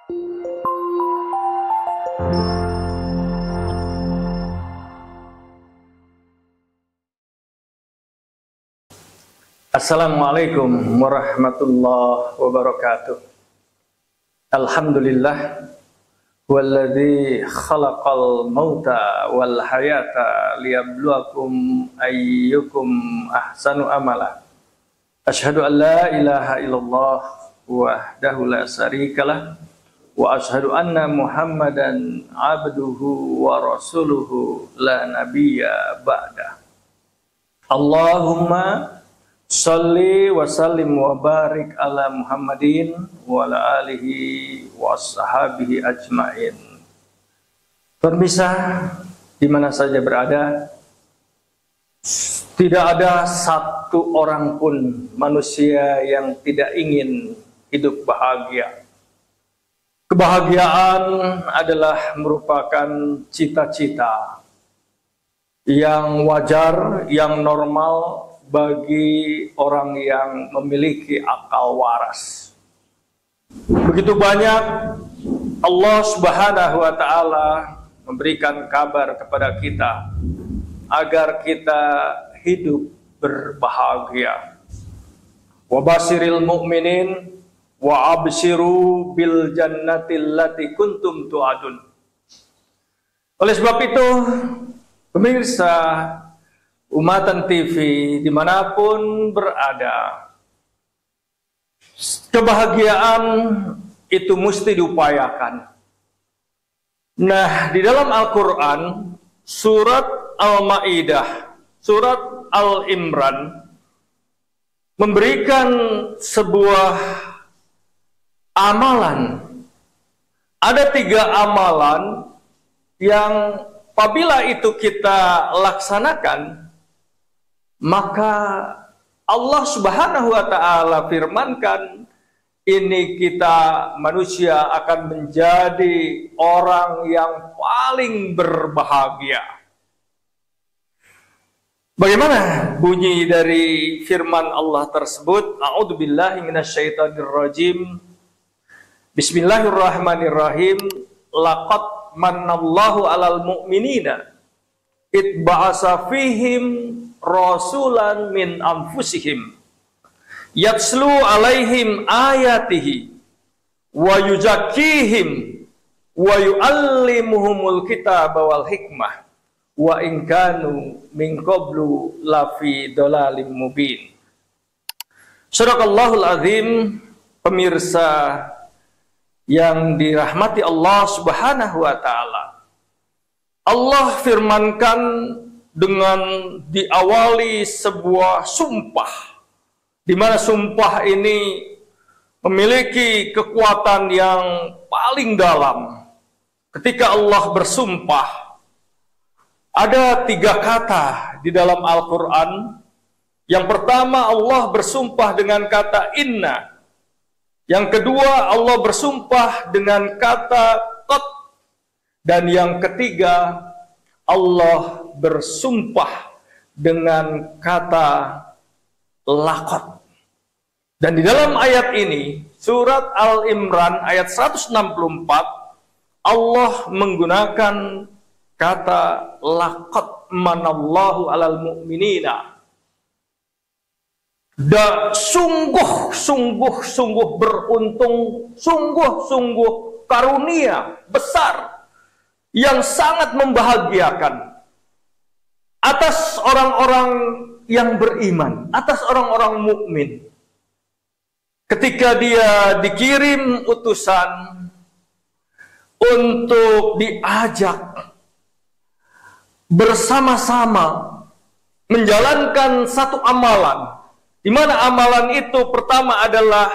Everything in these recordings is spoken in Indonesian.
Assalamualaikum warahmatullahi wabarakatuh. Alhamdulillah walladzi khalaqal mauta wal hayata liyabluwakum ayyukum ahsanu amala. Asyhadu an la ilaha illallah wahdahu la syarikalah wa asyhadu anna Muhammadan abduhu wa rasuluhu la nabiyya ba'da. Allahumma shalli wa sallim wa barik ala Muhammadin wa ala alihi wa ashabihi ajmain. Pemirsa di mana saja berada, tidak ada satu orang pun manusia yang tidak ingin hidup bahagia. Kebahagiaan adalah merupakan cita-cita yang wajar, yang normal bagi orang yang memiliki akal waras. Begitu banyak Allah Subhanahu wa Ta'ala memberikan kabar kepada kita agar kita hidup berbahagia. Wa basiril mu'minin wa abshiru bil jannatil lati kuntum tu'adun. Oleh sebab itu, pemirsa Umatan TV dimanapun berada, kebahagiaan itu mesti diupayakan. Nah, di dalam Al-Quran, surat Al-Ma'idah, surat Al-Imran, memberikan sebuah amalan. Ada 3 amalan yang apabila itu kita laksanakan, maka Allah Subhanahu wa Ta'ala firmankan, ini kita manusia akan menjadi orang yang paling berbahagia. Bagaimana bunyi dari firman Allah tersebut? A'udzubillahi minasyaitonirrajim. Bismillahirrahmanirrahim. Laqad mannallahu 'alal mu'minina id ba'asa fihim rasulan min anfusihim yatslu alaihim ayatihi wa yuzakkihim wa yuallimuhumul kitaba wal hikmah wa in kanu min qablu lafi dhalalim mubin. Sadaqallahul azim. Pemirsa yang dirahmati Allah Subhanahu wa Ta'ala, Allah firmankan dengan diawali sebuah sumpah, di mana sumpah ini memiliki kekuatan yang paling dalam. Ketika Allah bersumpah, ada 3 kata di dalam Al-Quran. Yang pertama, Allah bersumpah dengan kata inna. Yang kedua, Allah bersumpah dengan kata qad. Dan yang ketiga, Allah bersumpah dengan kata laqad. Dan di dalam ayat ini, surat Al-Imran ayat 164, Allah menggunakan kata laqad manallahu 'alal mu'minina. Sungguh beruntung, sungguh karunia besar yang sangat membahagiakan atas orang-orang yang beriman, atas orang-orang mukmin. Ketika dia dikirim utusan untuk diajak bersama-sama menjalankan satu amalan, di mana amalan itu pertama adalah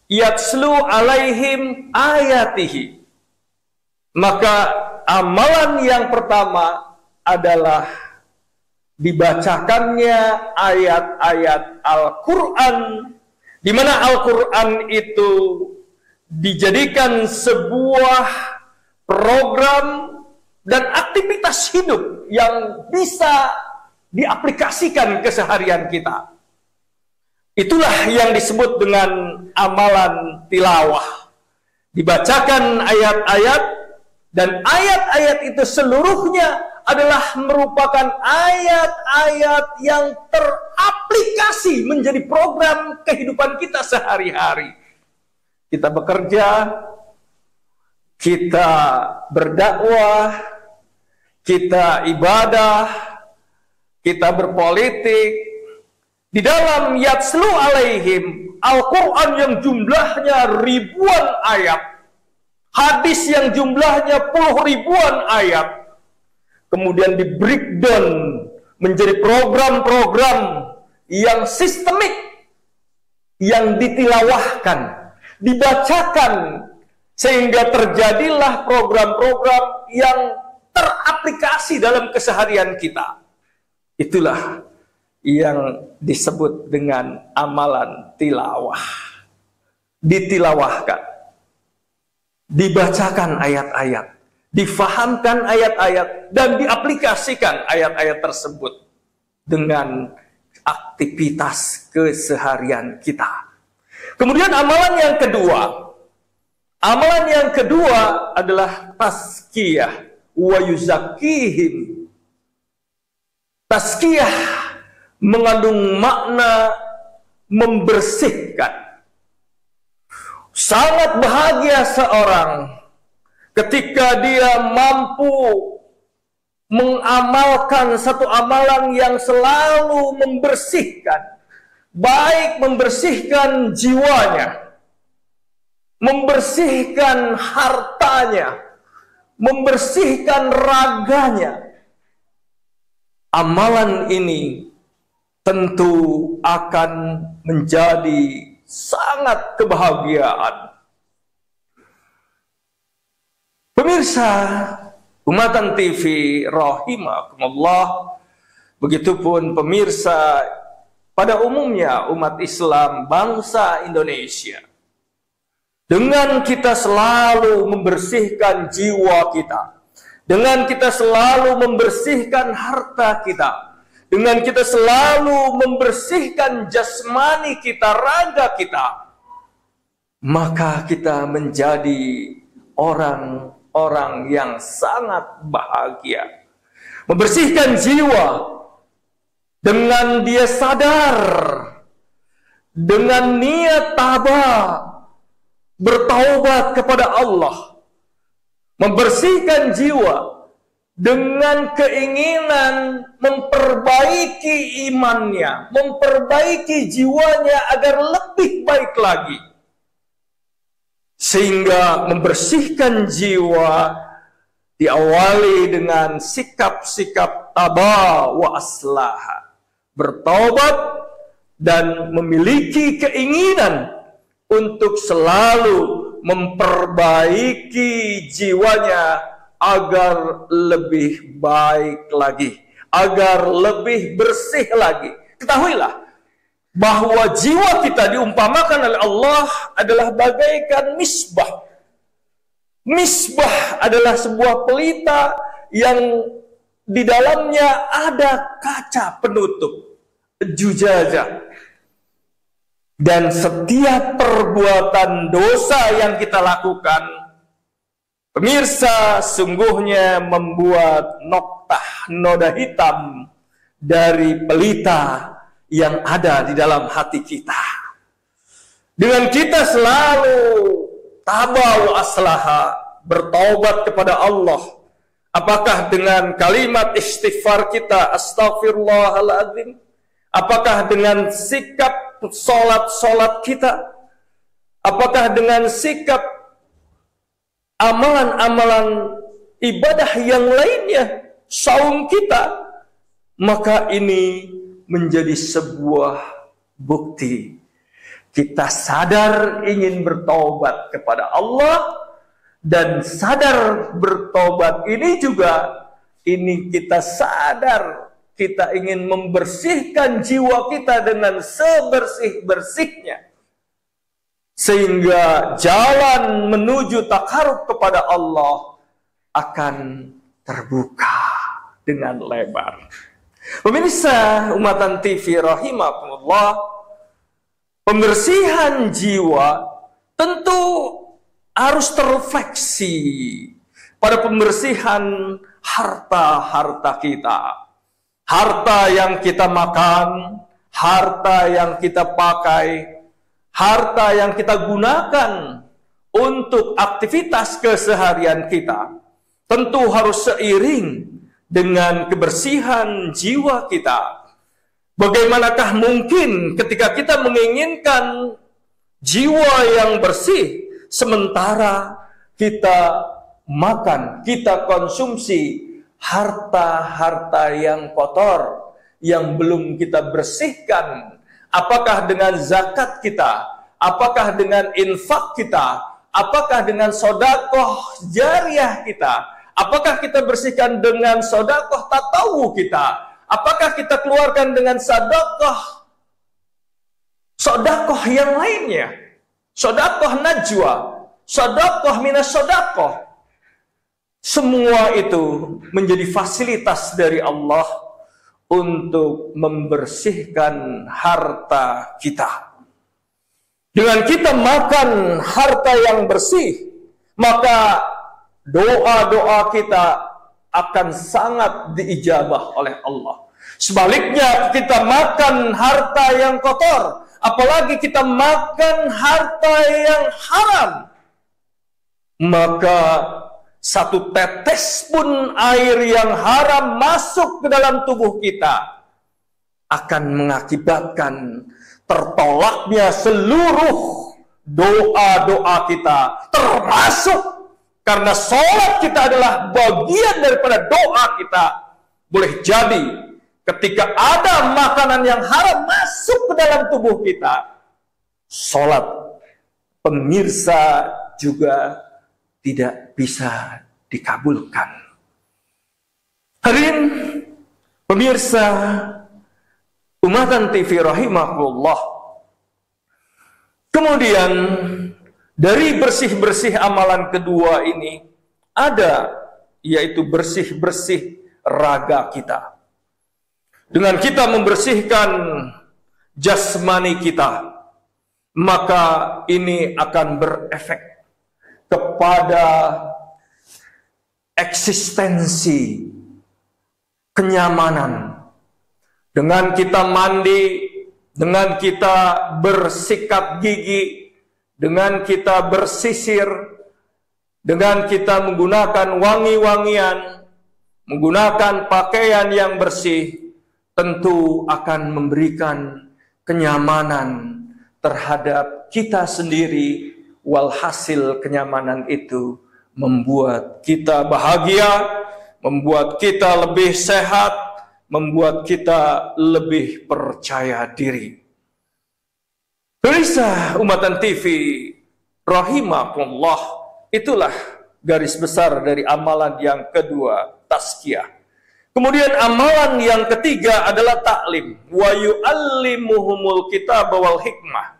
yatslu alaihim ayatihi. Maka amalan yang pertama adalah dibacakannya ayat-ayat Al-Quran, di mana Al-Quran itu dijadikan sebuah program dan aktivitas hidup yang bisa diaplikasikan keseharian kita. Itulah yang disebut dengan amalan tilawah. dibacakan ayat-ayat, dan ayat-ayat itu seluruhnya adalah merupakan ayat-ayat yang teraplikasi menjadi program kehidupan kita sehari-hari. Kita bekerja, kita berdakwah, kita ibadah, kita berpolitik. Di dalam Yatslu alaihim, Al-Quran yang jumlahnya ribuan ayat, hadis yang jumlahnya puluh ribuan ayat, kemudian di breakdown menjadi program-program yang sistemik, yang ditilawahkan, dibacakan, sehingga terjadilah program-program yang teraplikasi dalam keseharian kita. Itulah yang disebut dengan amalan tilawah. Ditilawahkan, dibacakan ayat-ayat, difahamkan ayat-ayat, dan diaplikasikan ayat-ayat tersebut dengan aktivitas keseharian kita. Kemudian amalan yang kedua adalah tazkiyah wa yuzakkihim. Tazkiyah mengandung makna membersihkan. Sangat bahagia seorang ketika dia mampu mengamalkan satu amalan yang selalu membersihkan, baik membersihkan jiwanya, membersihkan hartanya, membersihkan raganya. Amalan ini tentu akan menjadi sangat kebahagiaan. Pemirsa Umatan TV rahimakumullah, begitupun pemirsa pada umumnya umat Islam bangsa Indonesia. Dengan kita selalu membersihkan jiwa kita, dengan kita selalu membersihkan harta kita, dengan kita selalu membersihkan jasmani kita, raga kita, maka kita menjadi orang-orang yang sangat bahagia. Membersihkan jiwa dengan dia sadar, dengan niat tabah, bertaubat kepada Allah. Membersihkan jiwa dengan keinginan memperbaiki imannya, memperbaiki jiwanya agar lebih baik lagi. Sehingga membersihkan jiwa diawali dengan sikap-sikap tabah wa aslaha, bertaubat dan memiliki keinginan untuk selalu memperbaiki jiwanya agar lebih baik lagi, agar lebih bersih lagi. Ketahuilah bahwa jiwa kita diumpamakan oleh Allah adalah bagaikan misbah. Misbah adalah sebuah pelita yang di dalamnya ada kaca penutup, jujajah. Dan setiap perbuatan dosa yang kita lakukan, pemirsa, sungguhnya membuat noda hitam dari pelita yang ada di dalam hati kita. Dengan kita selalu tabah wa aslaha, bertaubat kepada Allah, apakah dengan kalimat istighfar kita, astaghfirullahaladzim, apakah dengan sikap solat kita, apakah dengan sikap amalan-amalan ibadah yang lainnya, saum kita, maka ini menjadi sebuah bukti kita sadar ingin bertobat kepada Allah, dan sadar bertobat ini juga kita sadar kita ingin membersihkan jiwa kita dengan sebersih-bersihnya, sehingga jalan menuju takarub kepada Allah akan terbuka dengan lebar. Pemirsa Umatan TV rahimakumullah, pembersihan jiwa tentu harus terrefleksi pada pembersihan harta-harta kita. Harta yang kita makan, harta yang kita pakai, harta yang kita gunakan untuk aktivitas keseharian kita, tentu harus seiring dengan kebersihan jiwa kita. Bagaimanakah mungkin ketika kita menginginkan jiwa yang bersih, sementara kita makan, kita konsumsi harta-harta yang kotor, yang belum kita bersihkan? Apakah dengan zakat kita? Apakah dengan infak kita? Apakah dengan sodakoh jariah kita? Apakah kita bersihkan dengan sodakoh tatawu kita? Apakah kita keluarkan dengan sodakoh yang lainnya? Sodakoh najwa, sodakoh minas sodakoh. Semua itu menjadi fasilitas dari Allah untuk membersihkan harta kita. Dengan kita makan harta yang bersih, maka doa-doa kita akan sangat diijabah oleh Allah. Sebaliknya, kita makan harta yang kotor, apalagi kita makan harta yang haram, maka satu tetes pun air yang haram masuk ke dalam tubuh kita akan mengakibatkan tertolaknya seluruh doa-doa kita, termasuk karena sholat kita adalah bagian daripada doa kita. Boleh jadi ketika ada makanan yang haram masuk ke dalam tubuh kita, sholat pemirsa juga tidak bisa dikabulkan. Hadirin pemirsa Umatan TV rahimahullah. Kemudian dari bersih-bersih amalan kedua ini ada, yaitu bersih-bersih raga kita. Dengan kita membersihkan jasmani kita, maka ini akan berefek kepada eksistensi kenyamanan. Dengan kita mandi, dengan kita bersikat gigi, dengan kita bersisir, dengan kita menggunakan wangi-wangian, menggunakan pakaian yang bersih, tentu akan memberikan kenyamanan terhadap kita sendiri. Walhasil kenyamanan itu membuat kita bahagia, membuat kita lebih sehat, membuat kita lebih percaya diri. Pemirsa Umatan TV rahimakumullah, itulah garis besar dari amalan yang kedua, tazkiyah. Kemudian amalan yang ketiga adalah taklim. Wa yu'allimuhumul kitaba wal hikmah.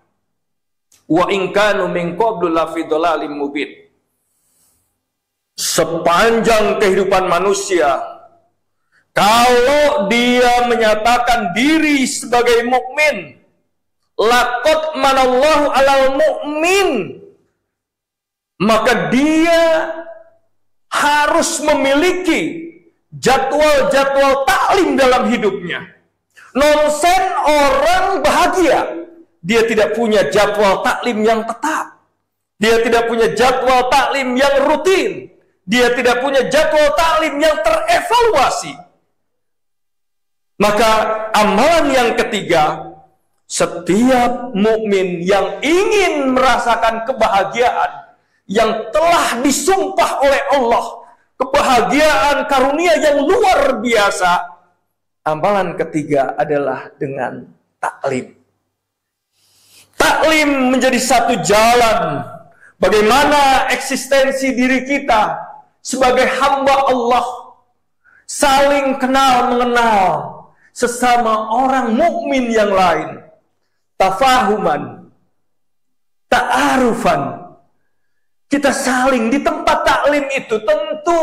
Wa in kanu min qablu lafi dhalalim mubin. Sepanjang kehidupan manusia, kalau dia menyatakan diri sebagai mukmin, laqad manallahu alal mu'min, maka dia harus memiliki jadwal-jadwal taklim dalam hidupnya. Nonsen orang bahagia, dia tidak punya jadwal taklim yang tetap. Dia tidak punya jadwal taklim yang rutin. Dia tidak punya jadwal taklim yang terevaluasi. Maka amalan yang ketiga, setiap mukmin yang ingin merasakan kebahagiaan yang telah disumpah oleh Allah, kebahagiaan karunia yang luar biasa, amalan ketiga adalah dengan taklim. Taklim menjadi satu jalan bagaimana eksistensi diri kita sebagai hamba Allah, saling kenal mengenal sesama orang mukmin yang lain, tafahuman, ta'arufan. Kita saling di tempat taklim itu, tentu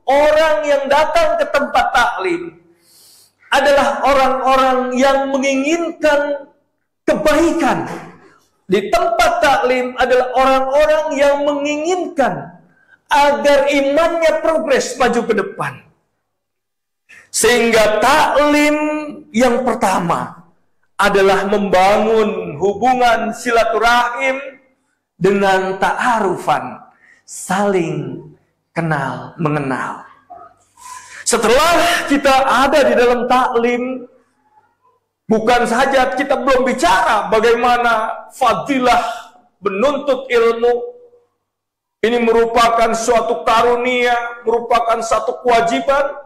orang yang datang ke tempat taklim adalah orang-orang yang menginginkan kebaikan di tempat taklim adalah orang-orang yang menginginkan agar imannya progres maju ke depan. Sehingga taklim yang pertama adalah membangun hubungan silaturahim dengan ta'arufan, saling kenal mengenal. Setelah kita ada di dalam taklim, bukan saja kita belum bicara bagaimana fadilah menuntut ilmu. Ini merupakan suatu karunia, merupakan satu kewajiban.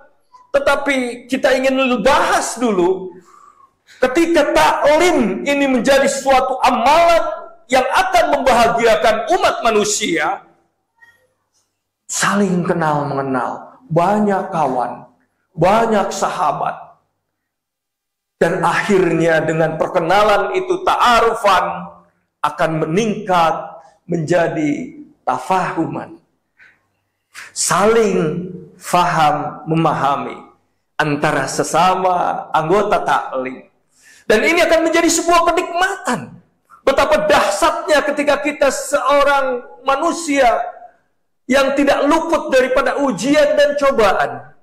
Tetapi kita ingin bahas dulu, ketika taklim ini menjadi suatu amalan yang akan membahagiakan umat manusia, saling kenal mengenal, banyak kawan, banyak sahabat. Dan akhirnya dengan perkenalan itu ta'arufan akan meningkat menjadi tafahuman. Saling faham, memahami antara sesama anggota taklim. Dan ini akan menjadi sebuah kenikmatan. Betapa dahsyatnya ketika kita seorang manusia yang tidak luput daripada ujian dan cobaan.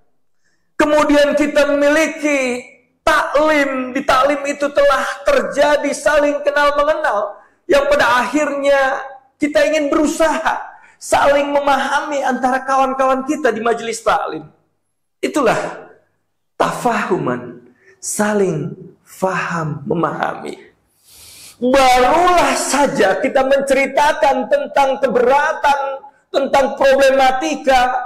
Kemudian kita memiliki taklim, di taklim itu telah terjadi saling kenal mengenal, yang pada akhirnya kita ingin berusaha saling memahami antara kawan-kawan kita di majelis taklim. Itulah tafahuman, saling faham, memahami. Barulah saja kita menceritakan tentang keberatan, tentang problematika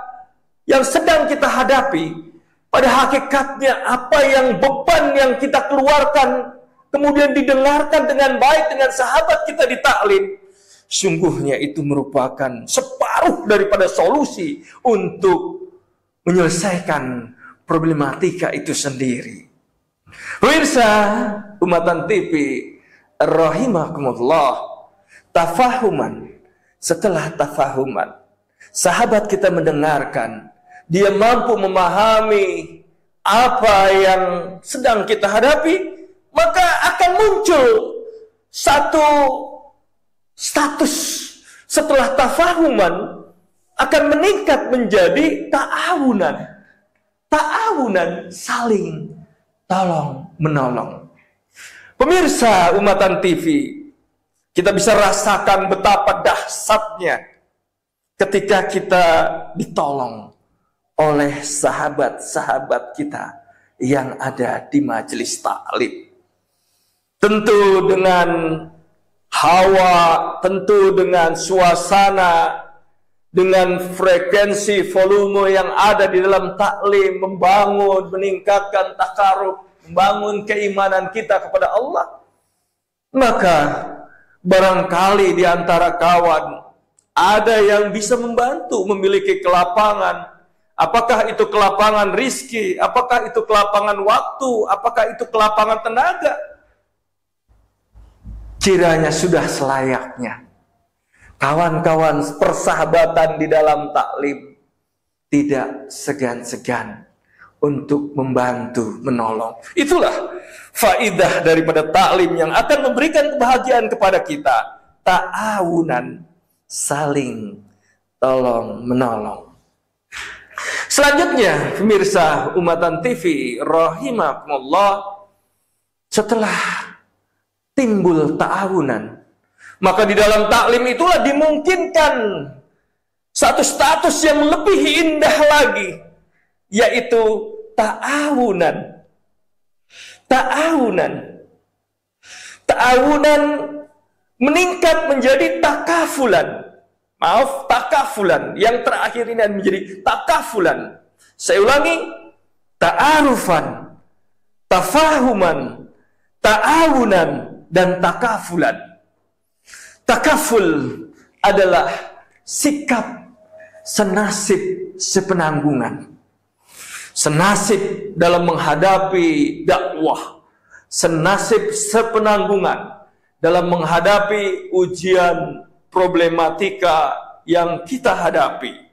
yang sedang kita hadapi. Pada hakikatnya apa yang beban yang kita keluarkan kemudian didengarkan dengan baik dengan sahabat kita di taklim, sungguhnya itu merupakan separuh daripada solusi untuk menyelesaikan problematika itu sendiri. Pemirsa Umatan TV rahimakumullah, tafahuman. Setelah tafahuman, sahabat kita mendengarkan, dia mampu memahami apa yang sedang kita hadapi, maka akan muncul satu status setelah tafahuman akan meningkat menjadi ta'awunan. Ta'awunan, saling tolong menolong. Pemirsa Umatan TV, kita bisa rasakan betapa dahsyatnya ketika kita ditolong oleh sahabat-sahabat kita yang ada di majelis taklim. Tentu dengan hawa, tentu dengan suasana, dengan frekuensi volume yang ada di dalam taklim, membangun, meningkatkan takarub, membangun keimanan kita kepada Allah. Maka barangkali di antara kawan ada yang bisa membantu memiliki kelapangan. Apakah itu kelapangan rizki, apakah itu kelapangan waktu, apakah itu kelapangan tenaga. Kiranya sudah selayaknya kawan-kawan persahabatan di dalam taklim tidak segan-segan untuk membantu, menolong. Itulah faidah daripada taklim yang akan memberikan kebahagiaan kepada kita. Ta'awunan, saling tolong menolong. Selanjutnya, pemirsa Umatan TV rahimakumullah, setelah timbul ta'awunan, maka di dalam taklim itulah dimungkinkan satu status yang lebih indah lagi, yaitu ta'awunan. Ta'awunan. Ta'awunan meningkat menjadi takafulan. Maaf, takafulan. Yang terakhir ini menjadi takafulan. Saya ulangi. Ta'arufan, tafahuman, ta'awunan, dan takafulan. Takaful adalah sikap senasib sepenanggungan. Senasib dalam menghadapi dakwah, senasib sepenanggungan dalam menghadapi ujian problematika yang kita hadapi.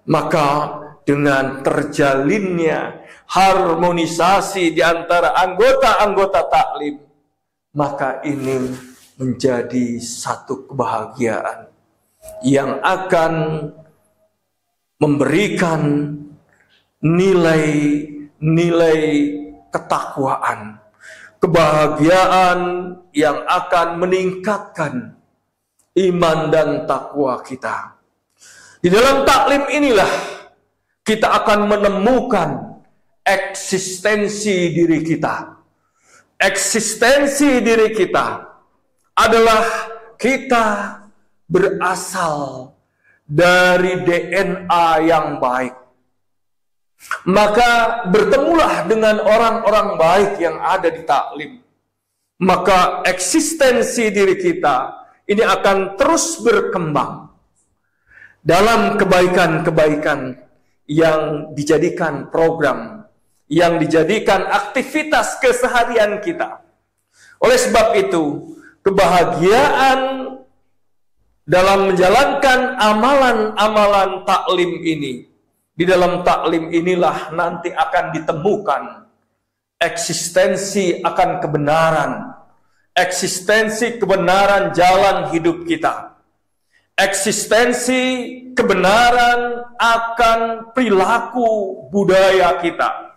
Maka dengan terjalinnya harmonisasi di antara anggota-anggota taklim, maka ini menjadi satu kebahagiaan yang akan memberikan nilai-nilai ketakwaan, kebahagiaan yang akan meningkatkan iman dan takwa kita. Di dalam taklim inilah kita akan menemukan eksistensi diri kita. Eksistensi diri kita adalah kita berasal dari DNA yang baik. Maka bertemulah dengan orang-orang baik yang ada di taklim. Maka eksistensi diri kita ini akan terus berkembang dalam kebaikan-kebaikan yang dijadikan program, yang dijadikan aktivitas keseharian kita. Oleh sebab itu, kebahagiaan dalam menjalankan amalan-amalan taklim ini, di dalam taklim inilah nanti akan ditemukan eksistensi akan kebenaran, eksistensi kebenaran jalan hidup kita, eksistensi kebenaran akan perilaku budaya kita,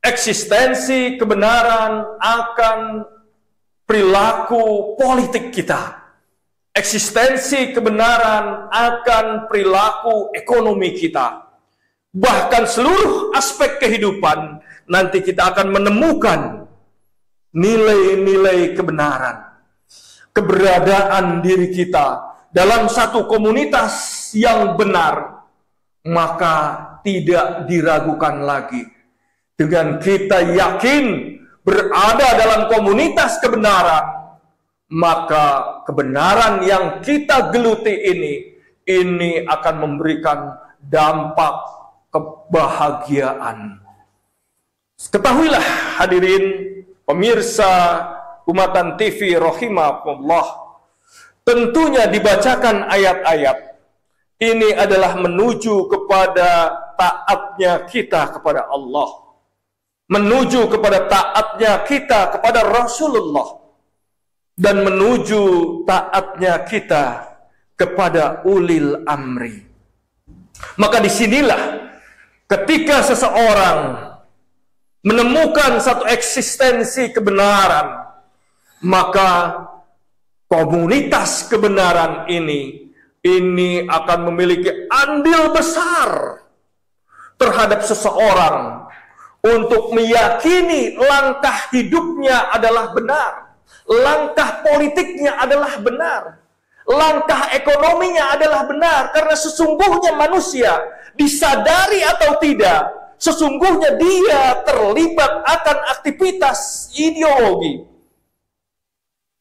eksistensi kebenaran akan perilaku politik kita, eksistensi kebenaran akan perilaku ekonomi kita. Bahkan seluruh aspek kehidupan nanti kita akan menemukan nilai-nilai kebenaran. Keberadaan diri kita dalam satu komunitas yang benar, maka tidak diragukan lagi. Dengan kita yakin berada dalam komunitas kebenaran, maka kebenaran yang kita geluti ini akan memberikan dampak kebahagiaan. Ketahuilah hadirin pemirsa Umatan TV rahimahullah, tentunya dibacakan ayat-ayat ini adalah menuju kepada taatnya kita kepada Allah, menuju kepada taatnya kita kepada Rasulullah, dan menuju taatnya kita kepada ulil amri. Maka disinilah ketika seseorang menemukan satu eksistensi kebenaran, maka komunitas kebenaran ini akan memiliki andil besar terhadap seseorang untuk meyakini langkah hidupnya adalah benar, langkah politiknya adalah benar, langkah ekonominya adalah benar. Karena sesungguhnya manusia, disadari atau tidak, sesungguhnya dia terlibat akan aktivitas ideologi.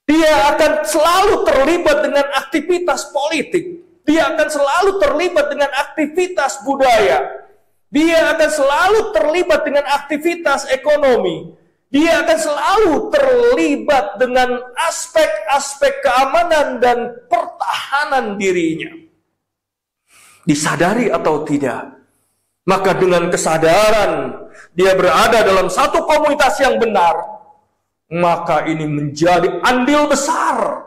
Dia akan selalu terlibat dengan aktivitas politik. Dia akan selalu terlibat dengan aktivitas budaya. Dia akan selalu terlibat dengan aktivitas ekonomi. Dia akan selalu terlibat dengan aspek-aspek keamanan dan pertahanan dirinya. Disadari atau tidak, maka dengan kesadaran dia berada dalam satu komunitas yang benar, maka ini menjadi andil besar,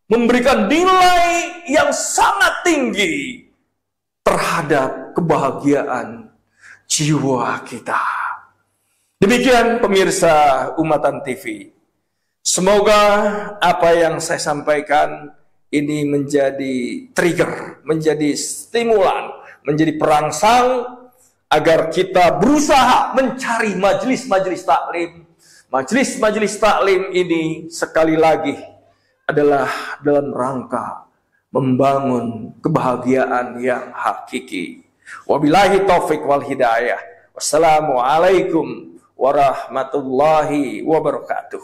memberikan nilai yang sangat tinggi terhadap kebahagiaan jiwa kita. Demikian pemirsa Umatan TV. Semoga apa yang saya sampaikan ini menjadi trigger, menjadi stimulan, menjadi perangsang agar kita berusaha mencari majelis-majelis taklim. Majelis-majelis taklim ini sekali lagi adalah dalam rangka membangun kebahagiaan yang hakiki. Wabillahi taufik wal hidayah. Wassalamualaikum warahmatullahi wabarakatuh.